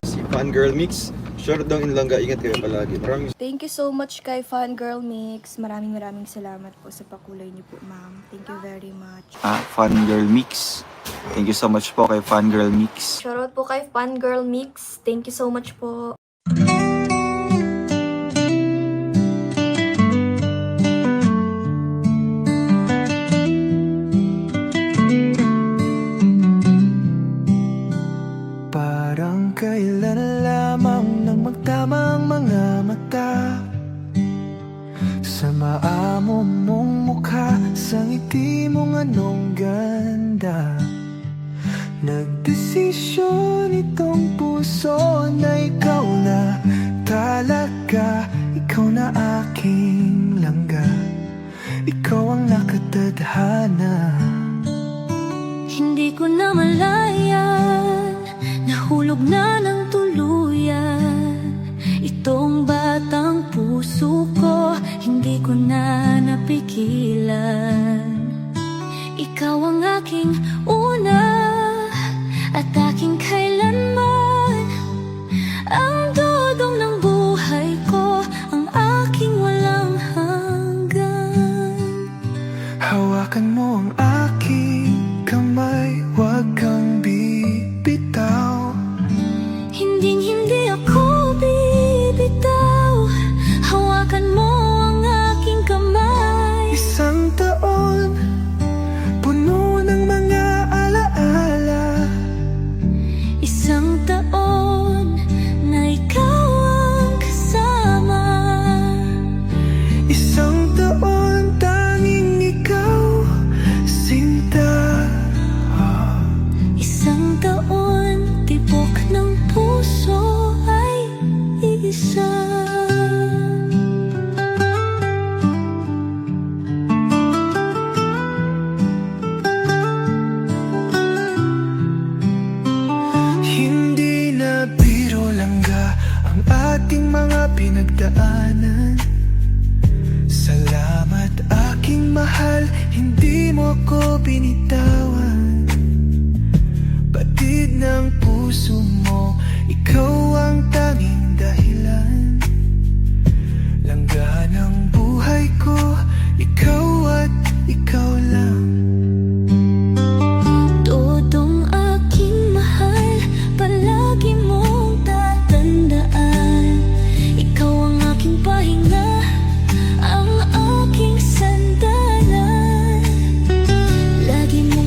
Si Fangirl Mix. Short daw in Langga. Ingat kayo palagi. Maraming Thank you so much kay Fangirl Mix. Maraming salamat po sa pakulay niyo po, ma'am. Thank you very much. Fangirl Mix. Thank you so much po kay Fangirl Mix. Shoutout po kay Fangirl Mix. Thank you so much po. Parang kailan lamang nang magtamang mga mata sa maamo mong mukha, sa ngiti mong anong ganda. Nagdesisyon itong puso na ikaw na talaga. Ikaw na aking langga, ikaw ang nakatadhana. Hindi ko na malayan, nahulog na ng tuluyan itong batang puso ko, hindi ko na napigilan. Ikaw ang aking una at aking kailanman, ang dudong ng buhay ko, ang aking walang hanggan. Hawakan mo ang aking kamay, huwag kang bibitaw. Hindi ako bibitaw, hawakan mo ang aking kamay. Isang taon, puno ng mga alaala. Isang taon na ikaw ang kasama. Isang taon, tanging ikaw, sinta. Isang taon, tibok ng puso ay isa. Hindi na biro langga ang ating mga pinagdaanan. Salamat aking mahal, hindi mo ko binitawan. Batid ng puso mo, ikaw ang tanging dahilan. Langga ng buhay ko, ikaw at ikaw lang. Todong aking mahal, palagi mong tatandaan. Ikaw ang aking pahinga, ang aking sandalan. Lagi mo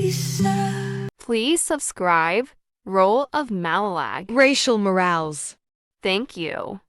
isa. Please subscribe Role of Malalag. Racial Morales. Thank you.